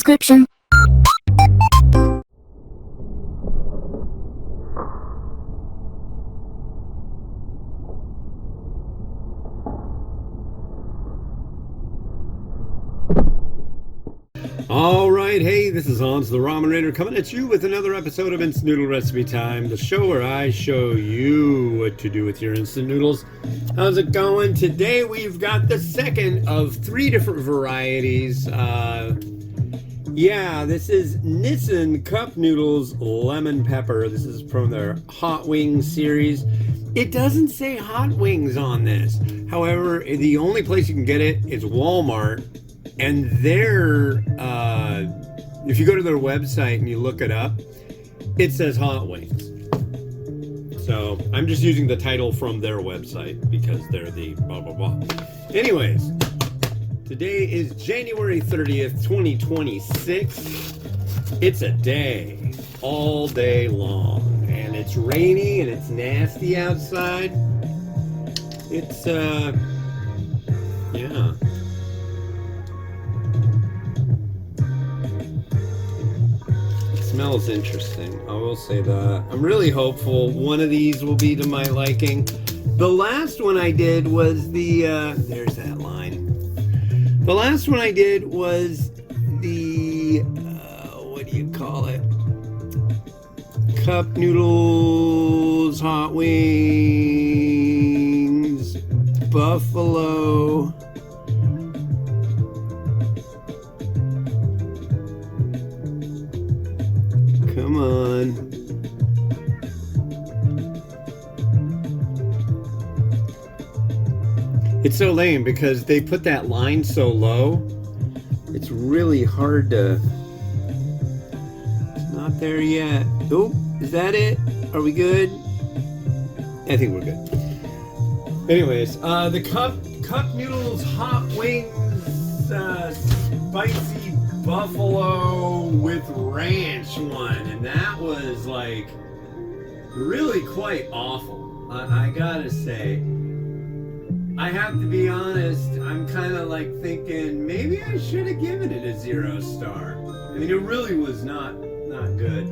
description. All right, hey, this is Hans the Ramen Raider coming at you with another episode of Instant Noodle Recipe Time, the show where I show you what to do with your instant noodles. How's it going? Today we've got the second of three different varieties. This is Nissin Cup Noodles Lemon Pepper. This is from their Hot Wings series. It doesn't say Hot Wings on this. However, the only place you can get it is Walmart. And if you go to their website and you look it up, it says Hot Wings. So I'm just using the title from their website because they're the blah, blah, blah. Anyways, today is January 30th, 2026. It's a day, all day long. And it's rainy and it's nasty outside. It's, yeah. Smells interesting, I will say that. I'm really hopeful one of these will be to my liking. The last one I did was there's that line. The last one I did was the, what do you call it? Cup Noodles, Hot Wings, Buffalo. Come on. It's so lame because they put that line so low. It's really hard to... It's not there yet. Oh, is that it? Are we good? I think we're good. Anyways, the Cup Noodles Hot Wings Spicy Buffalo with ranch one, and that was like really quite awful. I gotta say, I have to be honest, I'm kind of like thinking maybe I should have given it a 0 star. I mean, it really was not good.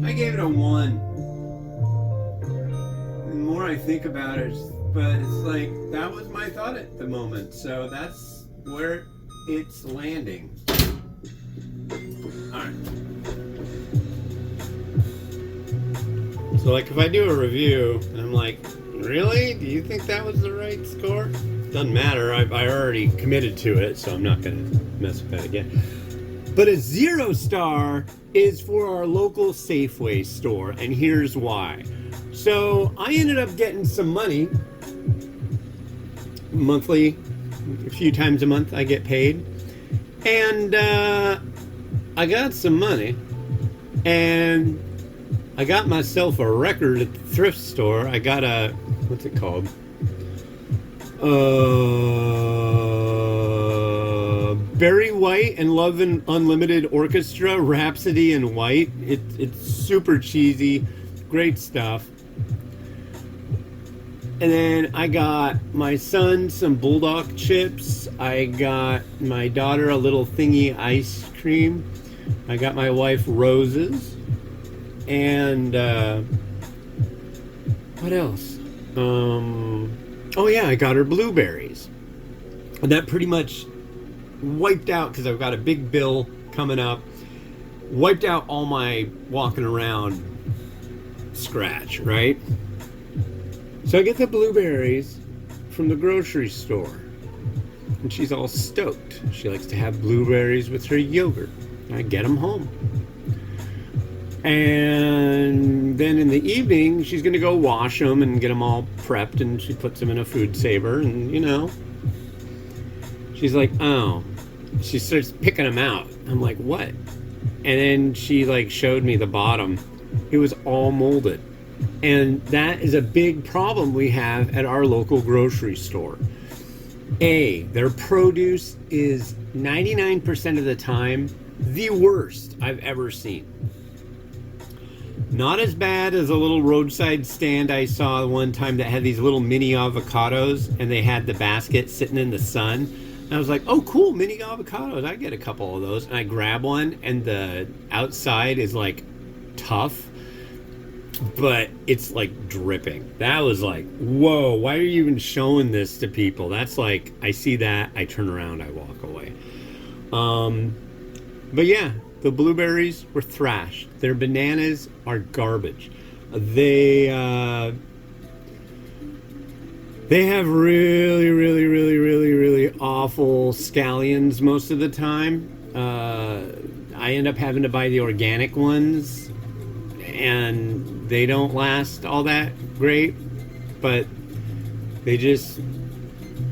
I gave it a 1. The more I think about it, but it's like that was my thought at the moment, so that's where it's landing. Alright. So like if I do a review and I'm like, really? Do you think that was the right score? Doesn't matter. I already committed to it, so I'm not going to mess with that again. But a 0 star is for our local Safeway store, and here's why. So I ended up getting some money monthly. A few times a month I get paid. And I got some money, and I got myself a record at the thrift store. I got a, what's it called? Barry White and Love and Unlimited Orchestra, Rhapsody in White. It's super cheesy, great stuff. And then I got my son some Bulldog chips. I got my daughter a little thingy ice cream. I got my wife roses. And what else? Oh yeah, I got her blueberries. And that pretty much wiped out, because I've got a big bill coming up, wiped out all my walking around scratch, right? So I get the blueberries from the grocery store, and she's all stoked. She likes to have blueberries with her yogurt. I get them home. And then in the evening, she's going to go wash them and get them all prepped, and she puts them in a food saver, and, you know, she's like, oh. She starts picking them out. I'm like, what? And then she, like, showed me the bottom. It was all molded. And that is a big problem we have at our local grocery store. Their produce is 99% of the time the worst I've ever seen. Not as bad as a little roadside stand I saw one time that had these little mini avocados, and they had the basket sitting in the sun. And I was like, oh, cool, mini avocados. I get a couple of those. And I grab one, and the outside is like tough, but it's like dripping. That was like, whoa, why are you even showing this to people? That's like, I see that, I turn around, I walk away. But yeah, the blueberries were thrashed. Their bananas are garbage. They have really, really, really, really, really awful scallions most of the time. I end up having to buy the organic ones, and they don't last all that great, but they just,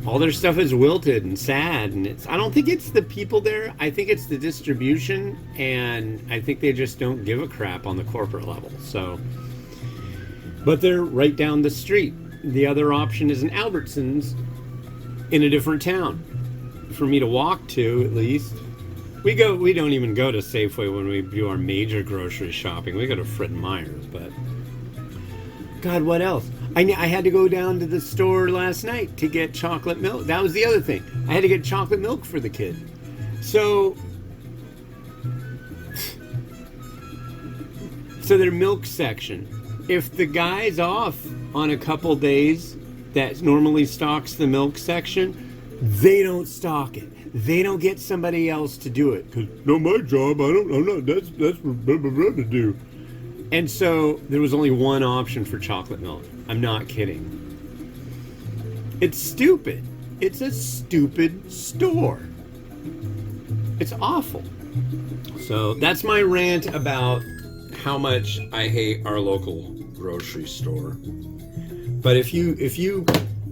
all their stuff is wilted and sad, and I don't think it's the people there. I think it's the distribution, and I think they just don't give a crap on the corporate level. So, but they're right down the street. The other option is an Albertsons in a different town for me to walk to, at least. We don't even go to Safeway when we do our major grocery shopping. We go to Fred Meyer, but God, what else? I had to go down to the store last night to get chocolate milk. That was the other thing. I had to get chocolate milk for the kid. So their milk section, if the guy's off on a couple days that normally stocks the milk section, they don't stock it. They don't get somebody else to do it. Because, no, my job, I'm not, that's to do. And so there was only one option for chocolate milk. I'm not kidding. It's stupid. It's a stupid store. It's awful. So that's my rant about how much I hate our local grocery store. But if you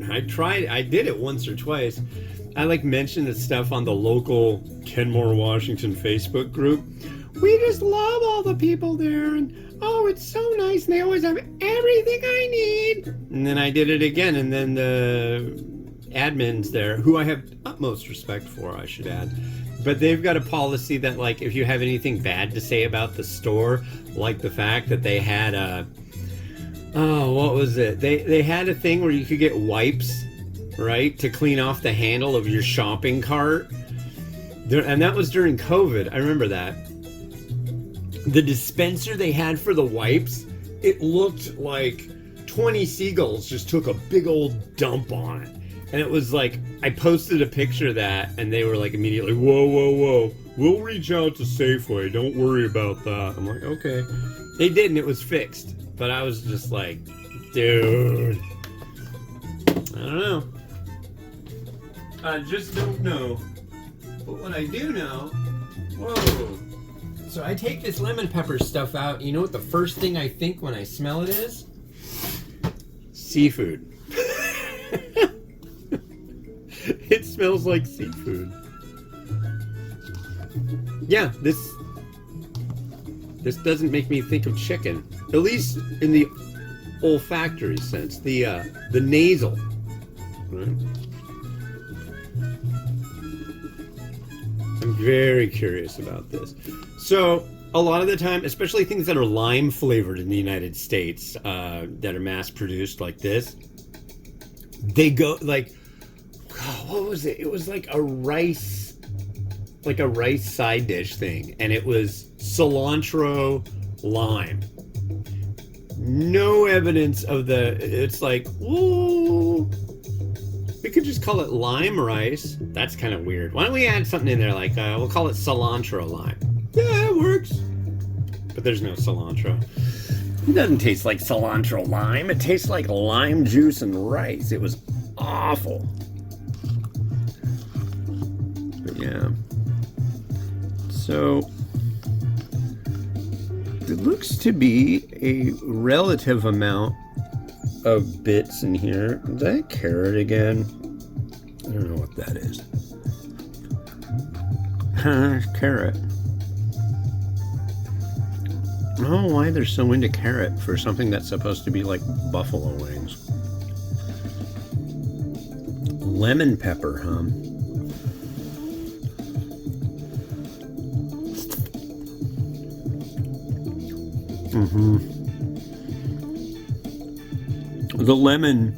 I did it once or twice. I like mentioned the stuff on the local Kenmore, Washington Facebook group. We just love all the people there, and oh, it's so nice, and they always have everything I need. And then I did it again, and then the admins there, who I have utmost respect for, I should add, but they've got a policy that, like, if you have anything bad to say about the store, like the fact that they had what was it? They had a thing where you could get wipes, right, to clean off the handle of your shopping cart. And that was during COVID. I remember that. The dispenser they had for the wipes, it looked like 20 seagulls just took a big old dump on it. And it was like, I posted a picture of that, and they were like immediately, whoa. We'll reach out to Safeway. Don't worry about that. I'm like, okay. They did, and it was fixed. But I was just like, dude, I don't know. I just don't know. But what I do know, whoa. So I take this lemon pepper stuff out. You know what the first thing I think when I smell it is? Seafood. It smells like seafood. Yeah, this doesn't make me think of chicken. At least in the olfactory sense. The nasal. Right? I'm very curious about this. So, a lot of the time, especially things that are lime flavored in the United States, that are mass produced like this, they go like, what was it? It was like a rice side dish thing, and it was cilantro lime. No evidence of it's like, ooh, we could just call it lime rice. That's kind of weird. Why don't we add something in there like, we'll call it cilantro lime. Yeah, it works. But there's no cilantro. It doesn't taste like cilantro lime. It tastes like lime juice and rice. It was awful. But yeah. So, it looks to be a relative amount of bits in here. Is that carrot again? I don't know what that is. Carrot. I don't know why they're so into carrot for something that's supposed to be like buffalo wings. Lemon pepper, huh? The lemon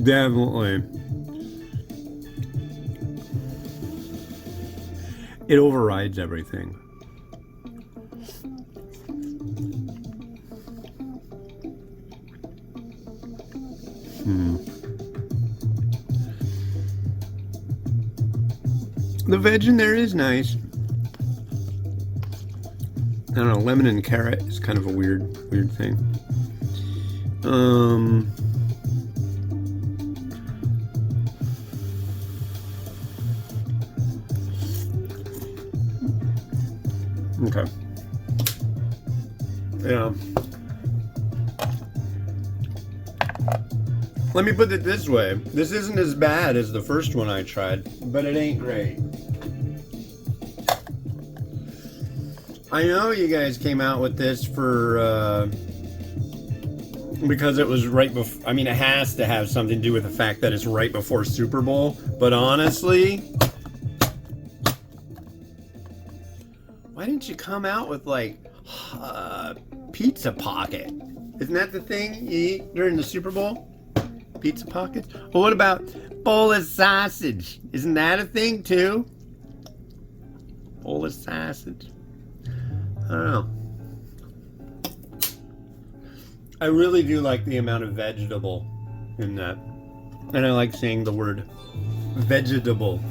definitely It overrides everything. The veg in there is nice. I don't know, lemon and carrot is kind of a weird thing. Okay. Yeah. Let me put it this way. This isn't as bad as the first one I tried, but it ain't great. I know you guys came out with this for, because it was right before, I mean, it has to have something to do with the fact that it's right before Super Bowl, but honestly, why didn't you come out with, like, Pizza Pocket? Isn't that the thing you eat during the Super Bowl? Pizza Pockets? Well, what about bowl of sausage? Isn't that a thing, too? Bowl of sausage. I don't know. I really do like the amount of vegetable in that. And I like saying the word vegetable.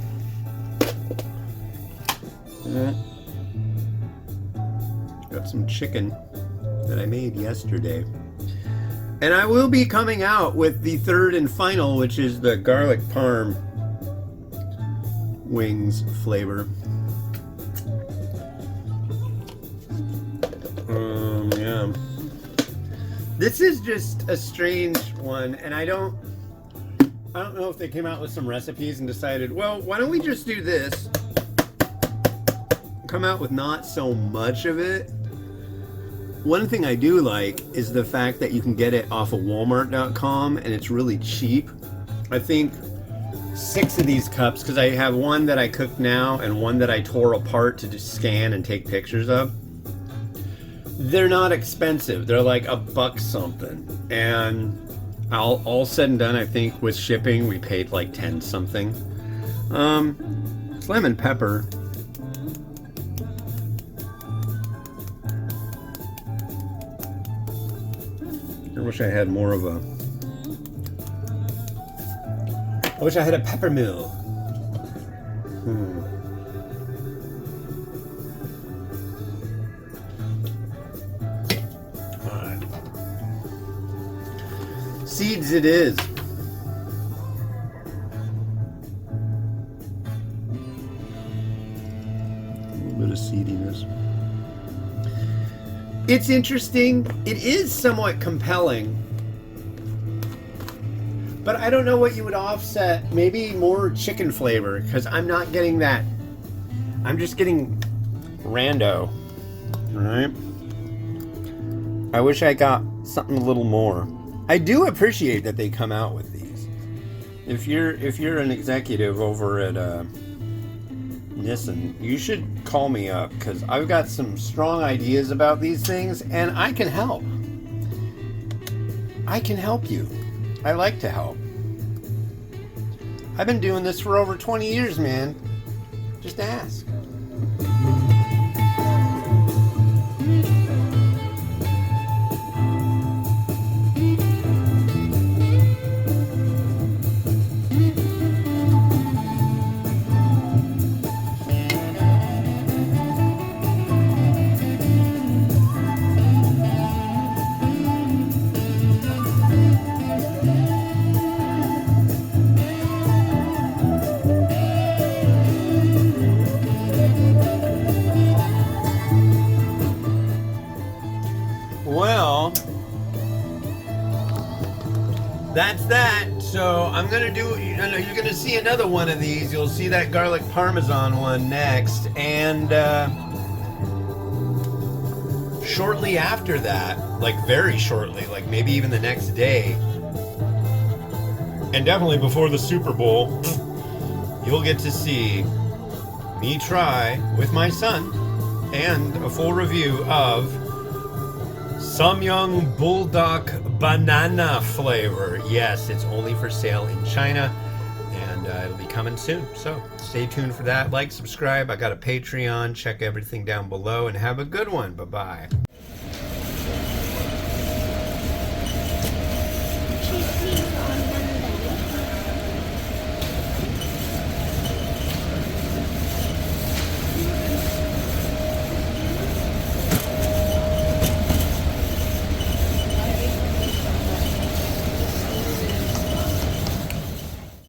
Got some chicken that I made yesterday. And I will be coming out with the third and final, which is the garlic parm wings flavor. Yeah. This is just a strange one, and I don't know if they came out with some recipes and decided, well, why don't we just do this? Come out with not so much of it. One thing I do like is the fact that you can get it off of Walmart.com and it's really cheap. I think 6 of these cups, because I have one that I cooked now and one that I tore apart to just scan and take pictures of. They're not expensive. They're like $1 something. And all said and done, I think with shipping, we paid like 10 something. It's lemon pepper. I wish I had more of a... I wish I had a pepper mill. Alright. Seeds it is. A little bit of seediness. It's interesting. It is somewhat compelling. But I don't know what you would offset. Maybe more chicken flavor, because I'm not getting that. I'm just getting rando. Alright? I wish I got something a little more. I do appreciate that they come out with these. If you're an executive over at Nissin, you should call me up, because I've got some strong ideas about these things, and I can help. I can help you. I like to help. I've been doing this for over 20 years, man. Just ask. Well, that's that. So I'm gonna do, you're gonna see another one of these. You'll see that garlic parmesan one next, and shortly after that, like very shortly, like maybe even the next day, and definitely before the Super Bowl, you'll get to see me try with my son and a full review of Samyang Bulldog banana flavor. Yes, it's only for sale in China. and it'll be coming soon. So stay tuned for that. Like, subscribe. I got a Patreon. Check everything down below, and have a good one. Bye-bye.